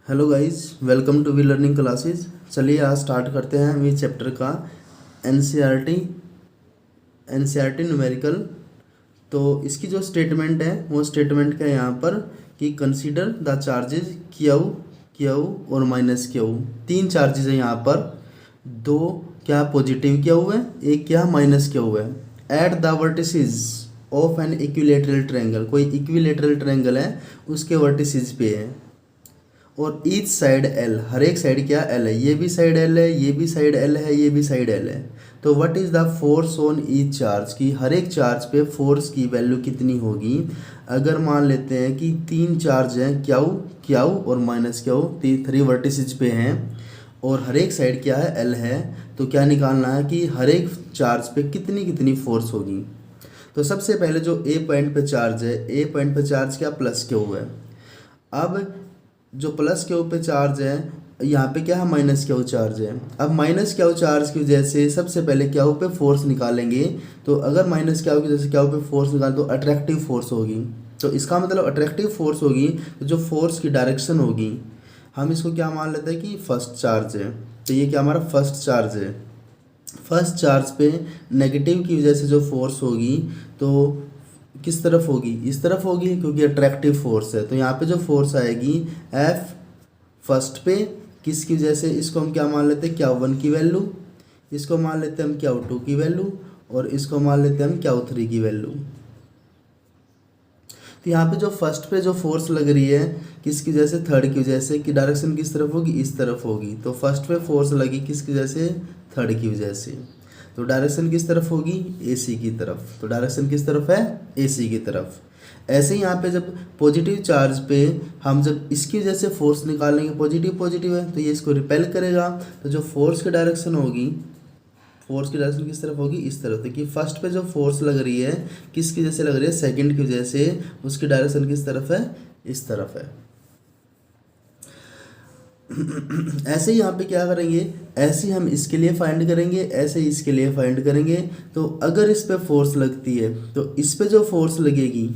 Hello guys, welcome to V learning classes. चलिए आज start करते हैं हम इस चैप्टर का एनसीईआरटी न्यूमेरिकल। तो इसकी जो स्टेटमेंट है वो स्टेटमेंट क्या है यहाँ पर कि consider the charges Q Q और माइनस क्यू। तीन चार्जेस है यहाँ पर, दो क्या पॉजिटिव क्यू है, एक क्या माइनस क्यू है। At the vertices of an equilateral triangle, कोई इक्विलेटरल ट्रायंगल है उसके वर्टिसेस पे है और ईच साइड एल, हर एक साइड क्या एल है, ये भी साइड एल है, ये भी साइड एल है, ये भी साइड एल है। तो what is the force on each charge, की हर एक चार्ज पे फोर्स की वैल्यू कितनी होगी। अगर मान लेते हैं कि तीन चार्ज हैं क्यू क्यू और माइनस क्यू, थ्री वर्टिसेस पे हैं और हर एक साइड क्या है एल है, तो क्या निकालना है कि हर एक चार्ज पे कितनी कितनी फोर्स होगी। तो सबसे पहले जो ए पॉइंट पे चार्ज है, ए पॉइंट पे चार्ज क्या प्लस क्यू है। अब जो प्लस क्यू पे चार्ज है यहाँ पे क्या है माइनस क्यू चार्ज है। अब माइनस क्यू चार्ज की वजह से सबसे पहले क्यू पे फोर्स निकालेंगे। तो अगर माइनस क्यू की वजह से क्यू पे फोर्स निकालें तो अट्रैक्टिव फोर्स होगी। तो इसका मतलब अट्रैक्टिव फोर्स होगी तो जो फोर्स की डायरेक्शन होगी, हम इसको क्या मान लेते हैं कि फर्स्ट चार्ज है। तो ये क्या हमारा फर्स्ट चार्ज है। फर्स्ट चार्ज पे नेगेटिव की वजह से जो फोर्स होगी तो किस तरफ होगी, इस तरफ होगी क्योंकि अट्रैक्टिव फोर्स है। तो यहाँ पे जो फोर्स आएगी एफ फर्स्ट पे, किसकी वजह से, इसको हम क्या मान लेते हैं क्यू वन की वैल्यू, इसको मान लेते हैं हम क्यू टू की वैल्यू और इसको मान लेते हैं हम क्यू थ्री की वैल्यू। तो यहाँ पे जो फर्स्ट पे जो फोर्स लग रही है किसकी वजह से, थर्ड की वजह से, कि डायरेक्शन किस तरफ होगी, इस तरफ होगी। तो फर्स्ट पे फोर्स लगी किसकी वजह से, थर्ड की वजह से। तो डायरेक्शन किस तरफ होगी, एसी की तरफ। तो डायरेक्शन किस तरफ है, एसी की तरफ। ऐसे ही यहाँ पे जब पॉजिटिव चार्ज पे हम जब इसकी वजह से फोर्स निकालेंगे, पॉजिटिव पॉजिटिव है तो ये इसको रिपेल करेगा। तो जो फोर्स की डायरेक्शन होगी, फोर्स की डायरेक्शन किस तरफ होगी, इस तरफ। देखिए फर्स्ट पे जो फोर्स लग रही है किसकी वजह से लग रही है, सेकंड की वजह से, उसकी डायरेक्शन किस तरफ है, इस तरफ है। ऐसे ही यहाँ पे क्या करेंगे, ऐसे ही हम इसके लिए फाइंड करेंगे, ऐसे ही इसके लिए फाइंड करेंगे। तो अगर इस पे फोर्स लगती है तो इस पे जो फोर्स लगेगी,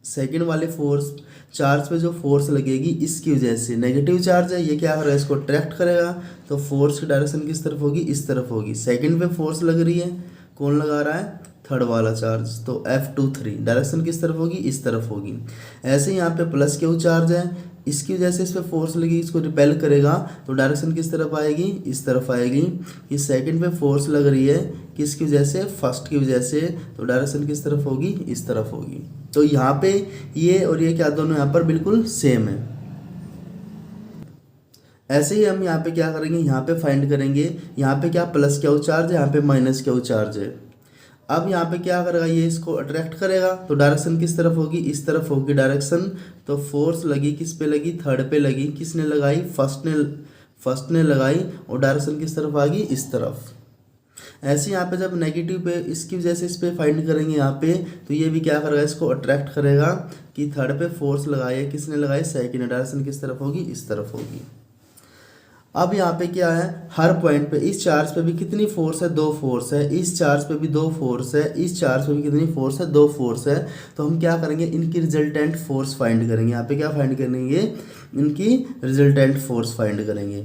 सेकंड वाले फोर्स चार्ज पे जो फोर्स लगेगी इसकी वजह से, नेगेटिव चार्ज है ये क्या करेगा, इसको अट्रैक्ट करेगा। तो फोर्स की डायरेक्शन किस तरफ होगी, इस तरफ होगी। सेकंड पे फोर्स लग रही है, कौन लगा रहा है, थर्ड वाला चार्ज। तो F23 डायरेक्शन किस तरफ होगी, इस तरफ होगी। ऐसे ही यहाँ पे प्लस क्यू चार्ज है, इसकी वजह से इस पर फोर्स लगी, इसको रिपेल करेगा। तो डायरेक्शन किस तरफ आएगी, इस तरफ आएगी। ये सेकंड पे फोर्स लग रही है किसकी वजह से, फर्स्ट की वजह से। तो डायरेक्शन किस तरफ होगी, इस तरफ होगी। तो यहाँ पे ये और ये क्या दोनों यहाँ पर बिल्कुल सेम है। ऐसे ही हम यहाँ पे क्या करेंगे, यहाँ पे फाइंड करेंगे, यहाँ पे क्या प्लस क्यू चार्ज है, यहाँ पे माइनस क्यू चार्ज है। अब यहाँ पे क्या करेगा, ये इसको अट्रैक्ट करेगा। तो डायरेक्शन किस तरफ होगी, इस तरफ होगी डायरेक्शन। तो फोर्स लगी किस पे लगी, थर्ड पे लगी। किसने लगाई, फर्स्ट ने लगाई और डायरेक्शन किस तरफ आ गई, इस तरफ। ऐसे यहाँ पे जब नेगेटिव पे इसकी वजह से इस पे फाइंड करेंगे यहाँ पे, तो ये भी क्या करेगा, इसको अट्रैक्ट करेगा कि थर्ड पे फोर्स लगाई है, किसने लगाई, सेकंड। डायरेक्शन किस तरफ होगी, इस तरफ होगी। अब यहाँ पे क्या है, हर पॉइंट पे इस चार्ज पे भी कितनी फोर्स है, दो फोर्स है। इस चार्ज पे भी दो फोर्स है, इस चार्ज पे भी कितनी फोर्स है, दो फोर्स है। तो हम क्या करेंगे, इनकी रिजल्टेंट फोर्स फाइंड करेंगे। यहाँ पे क्या फाइंड करेंगे, इनकी रिजल्टेंट फोर्स फाइंड करेंगे।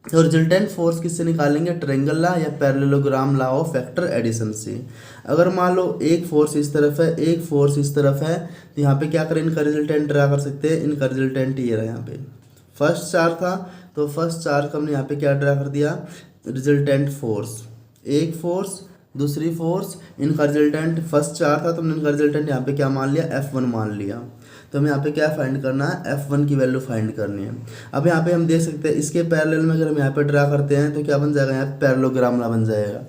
तो रिजल्टेंट फोर्स किससे निकालेंगे, ट्रायंगल लॉ या parallelogram law of vector addition से। अगर मान लो एक फोर्स इस तरफ है, एक फोर्स इस तरफ है, तो यहाँ पे क्या करें, इनका रिजल्टेंट ड्रा कर सकते हैं। इनका रिजल्टेंट ये रहा, यहाँ पे फर्स्ट चार्ज था तो फर्स्ट चार्ज का हमने यहाँ पे क्या ड्रा कर दिया, रिजल्टेंट फोर्स। एक फोर्स दूसरी फोर्स, इनका रिजल्टेंट फर्स्ट चार्ज था तो हमने इनका रिजल्टेंट यहाँ पे क्या मान लिया, F1 मान लिया। तो हमें यहाँ पे क्या फाइंड करना है, F1 की वैल्यू फाइंड करनी है। अब यहाँ पे हम देख सकते हैं इसके पैरेलल में अगर हम यहाँ पे ड्रा करते हैं तो क्या बन जाएगा, यहाँ पैरेललोग्राम लॉ बन जाएगा।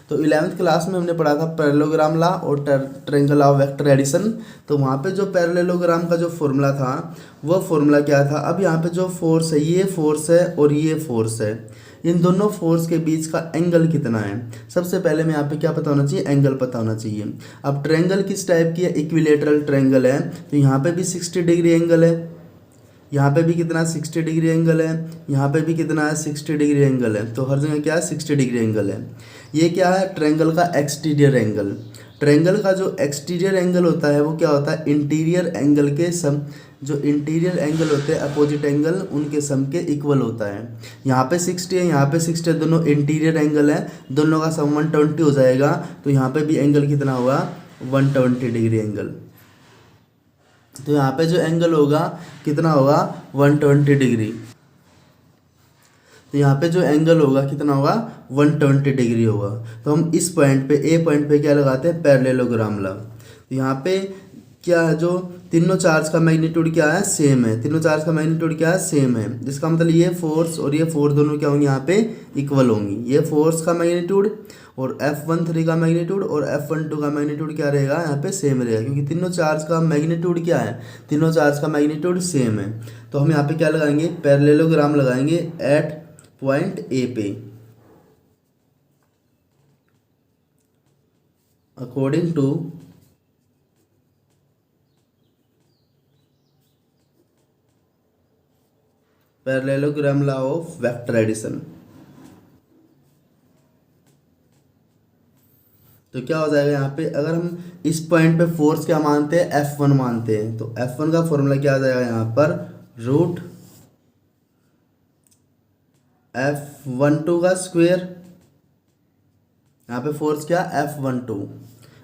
तो 11th क्लास में हमने पढ़ा था पैरेललोग्राम लॉ और triangle law of vector addition. तो वहाँ पे जो पैरेललोग्राम का जो फॉर्मूला था वो फॉर्मूला क्या था, अब यहाँ पे जो फोर्स है, ये फोर्स है और ये फोर्स है, इन दोनों फोर्स के बीच का एंगल कितना है। सबसे पहले में यहाँ पे क्या पता होना चाहिए, एंगल पता होना चाहिए। अब ट्रायंगल किस टाइप की है, इक्विलेटरल ट्रायंगल है। तो यहाँ पे भी 60 डिग्री एंगल है, यहाँ पे भी कितना 60 डिग्री एंगल है, यहाँ पे भी कितना है 60 डिग्री एंगल है। तो हर जगह क्या है, 60 डिग्री एंगल है। ये क्या है, ट्रायंगल का एक्सटीरियर एंगल। ट्रायंगल का जो एक्सटीरियर एंगल होता है वो क्या होता है, इंटीरियर एंगल के जो इंटीरियर एंगल होते हैं अपोजिट एंगल उनके सम के इक्वल होता है। यहाँ पे 60 है, यहाँ पे 60 है, दोनों इंटीरियर एंगल है, दोनों का सम 120 हो जाएगा। तो यहाँ पे भी एंगल कितना होगा 120 डिग्री एंगल। तो यहाँ पे जो एंगल होगा कितना होगा 120 डिग्री। तो यहाँ पे जो एंगल होगा कितना होगा 120 डिग्री होगा। तो हम इस पॉइंट पे ए पॉइंट पे क्या लगाते हैं पैरेललोग्राम लगा। तो यहाँ पे क्या है, जो तीनों चार्ज का मैग्नीट्यूड क्या है सेम है, तीनों चार्ज का मैग्नीट्यूड क्या है सेम है, जिसका मतलब ये फोर्स और ये फोर्स दोनों क्या होंगी यहाँ पे इक्वल होंगी। ये फोर्स का मैग्नीट्यूड और F13 का मैग्नीट्यूड और F12 का मैग्नीट्यूड क्या रहेगा यहाँ पे सेम रहेगा, क्योंकि तीनों चार्ज का मैग्नीट्यूड क्या है, तीनों चार्ज का मैग्नीट्यूड सेम है। तो हम यहाँ पे क्या लगाएंगे पैरेललोग्राम लगाएंगे एट पॉइंट ए पे according to parallelogram law of vector addition. तो क्या हो जाएगा यहाँ पे, अगर हम इस पॉइंट पे फोर्स क्या मानते हैं F1 मानते हैं, तो F1 का फॉर्मूला क्या आ जाएगा यहाँ पर रूट F12 का स्क्वायर, यहाँ पे फोर्स क्या F12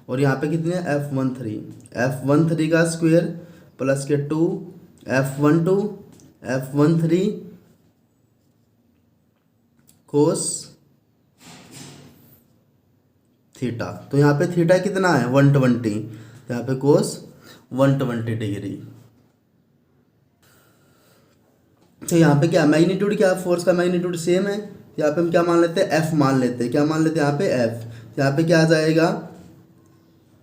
और यहाँ पे कितने F13 का स्क्वायर प्लस के 2 F13 कोस थीटा। तो यहाँ पे थीटा कितना है 120, यहाँ पे कोस 120 डिग्री। तो यहाँ पे क्या मैग्नीट्यूड क्या फोर्स का मैग्नीट्यूड सेम है, यहाँ पे हम क्या मान लेते हैं F मान लेते हैं, क्या मान लेते हैं यहाँ पे F। यहाँ पे क्या आ जाएगा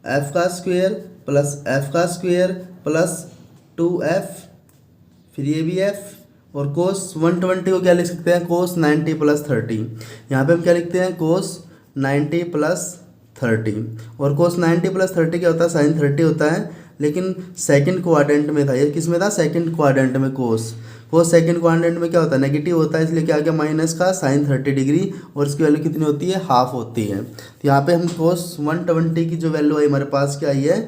F का स्क्वायर प्लस F का स्क्वायर प्लस 2F, फिर ये भी F और कोस 120 को क्या लिख सकते हैं कोस 90 प्लस 30। यहाँ पे हम क्या लिखते हैं कोस 90 प्लस 30 और कोस 90 प्लस 30 क्या होता है साइन 30 होता है, लेकिन सेकंड क्वाड्रेंट में था, ये किस में था सेकंड क्वाड्रेंट में कोस सेकंड क्वाड्रेंट में क्या होता है नेगेटिव होता है, इसलिए क्या आ गया माइनस का साइन 30 डिग्री और इसकी वैल्यू कितनी होती है हाफ होती है। तो यहाँ पे हम कोस 120 की जो वैल्यू आई हमारे पास क्या आई है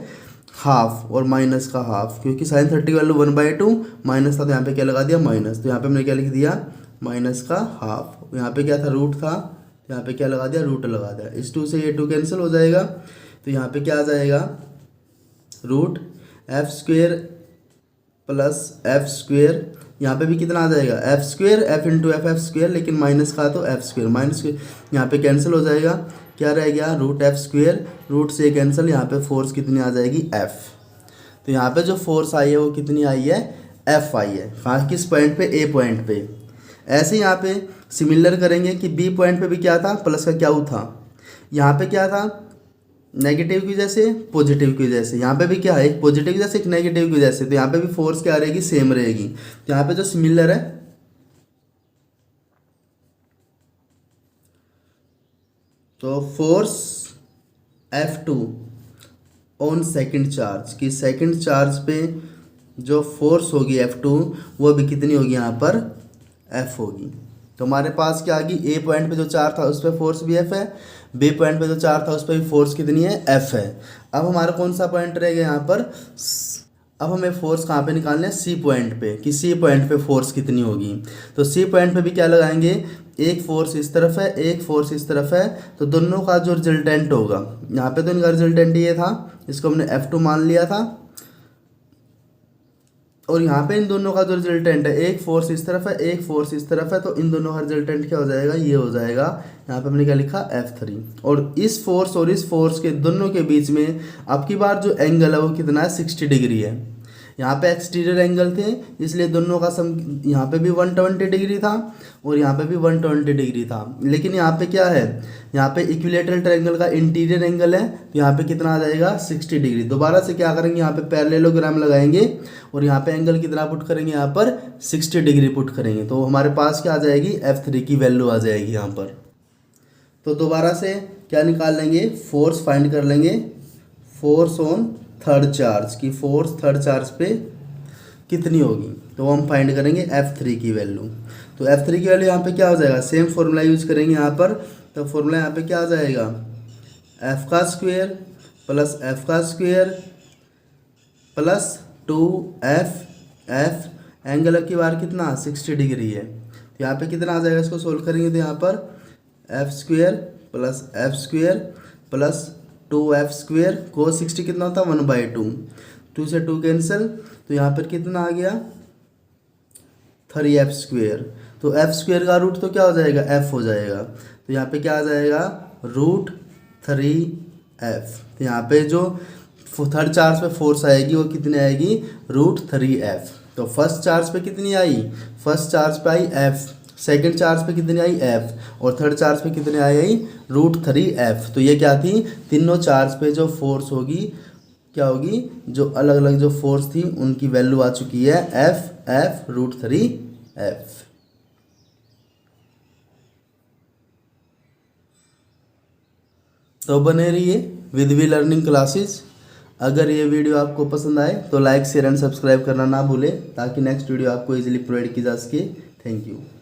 हाफ और माइनस का हाफ, क्योंकि साइन 30 की वैल्यू 1/2 माइनस था तो यहाँ पे क्या लगा दिया माइनस, तो यहाँ पे हमने क्या लिख दिया माइनस का हाफ। यहाँ पे क्या था रूट था, यहाँ पे क्या लगा दिया रूट लगा दिया, इस 2 से ये 2 कैंसिल हो जाएगा। तो यहाँ पे क्या आ जाएगा root F square plus F square, यहाँ पे भी कितना आ जाएगा F square F into F F square, लेकिन माइनस का तो एफ स्क्वेयर माइनस यहाँ पे कैंसिल हो जाएगा, क्या रह गया रूट एफ स्क्वेयर, रूट से कैंसिल, यहाँ पे फोर्स कितनी आ जाएगी एफ। तो यहाँ पे जो फोर्स आई है वो कितनी आई है एफ आई है, कहाँ किस पॉइंट पे ए पॉइंट पे। ऐसे यहाँ पे सिमिलर करेंगे कि बी पॉइंट पे भी क्या था प्लस का क्या था, यहाँ पे क्या था नेगेटिव की वजह से पॉजिटिव की वजह से, यहाँ पे भी क्या है एक पॉजिटिव की वजह से एक नेगेटिव की वजह से, तो यहाँ पे भी फोर्स क्या रहेगी सेम रहेगी। तो यहाँ पे जो सिमिलर है तो force F2 on second charge की सेकंड चार्ज पे जो फोर्स होगी F2 वो भी कितनी होगी यहाँ पर F होगी। तो हमारे पास क्या आ गई ए पॉइंट पे जो चार्ज था उस पर फोर्स भी एफ है, बी पॉइंट पे जो चार्ज था उस पर भी फोर्स कितनी है एफ है। अब हमारा कौन सा पॉइंट रहेगा यहाँ पर, अब हमें फोर्स कहाँ पे निकालना है सी पॉइंट पे, कि सी पॉइंट पे फोर्स कितनी होगी। तो सी पॉइंट पे भी क्या लगाएंगे एक फोर्स इस तरफ है एक फोर्स इस तरफ है, तो दोनों का जो रिजल्टेंट होगा यहाँ पे तो इनका रिजल्टेंट ये था, इसको हमने F2 मान लिया था, और यहाँ पे इन दोनों का जो रिजल्टेंट है एक फोर्स इस तरफ है एक फोर्स इस तरफ है, तो इन दोनों का रिजल्टेंट क्या हो जाएगा ये हो जाएगा, यहाँ पे हमने क्या लिखा F3। और इस फोर्स और इस फोर्स के दोनों के बीच में अब की बार जो एंगल है वो कितना है 60 डिग्री है। यहाँ पे एक्सटीरियर एंगल थे इसलिए दोनों का सम यहाँ पे भी 120 डिग्री था और यहाँ पे भी 120 डिग्री था, लेकिन यहाँ पे क्या है यहाँ पे इक्विलेटरल ट्रायंगल का इंटीरियर एंगल है, तो यहाँ पे कितना आ जाएगा 60 डिग्री। दोबारा से क्या करेंगे यहाँ पे पैरेललोग्राम लगाएंगे और यहाँ पे एंगल कितना पुट करेंगे यहाँ पर 60 डिग्री पुट करेंगे, तो हमारे पास क्या आ जाएगी F3 की वैल्यू आ जाएगी यहाँ पर। तो दोबारा से क्या निकाल लेंगे फोर्स फाइंड कर लेंगे, फोर्स ऑन थर्ड चार्ज की फोर्स थर्ड चार्ज पे कितनी होगी, तो हम फाइंड करेंगे F3 की वैल्यू। तो F3 की वैल्यू यहाँ पे क्या हो जाएगा सेम फॉर्मूला यूज करेंगे यहाँ पर, तो फॉर्मूला यहाँ पे क्या आ जाएगा F का स्क्वायर प्लस F का square plus 2F F, angle की बार कितना 60 डिग्री है, तो यहाँ पे कितना आ जाएगा, इसको सोल्व करेंगे तो यहाँ पर F square plus 2f² cos 60 कितना होता है 1/2, 2 से 2 कैंसिल, तो यहाँ पर कितना आ गया 3f²। तो f² का रूट तो क्या हो जाएगा f हो जाएगा, तो यहाँ पे क्या आ जाएगा √3f। तो यहाँ पे जो थर्ड चार्ज पे फोर्स आएगी वो कितनी आएगी √3f। तो फर्स्ट चार्ज पे कितनी आई, फर्स्ट चार्ज पे आई f, सेकंड चार्ज पे कितनी आई f, और थर्ड चार्ज पे कितनी आई √3f। तो ये क्या थी, तीनों चार्ज पे जो फोर्स होगी क्या होगी, जो अलग अलग जो फोर्स थी उनकी वैल्यू आ चुकी है f √3f। तो बने रहिए विद वी लर्निंग क्लासेस। अगर ये वीडियो आपको पसंद आए तो लाइक शेयर एंड सब्सक्राइब करना ना भूलें, ताकि नेक्स्ट वीडियो आपको इजीली प्रोवाइड की जा सके। Thank you.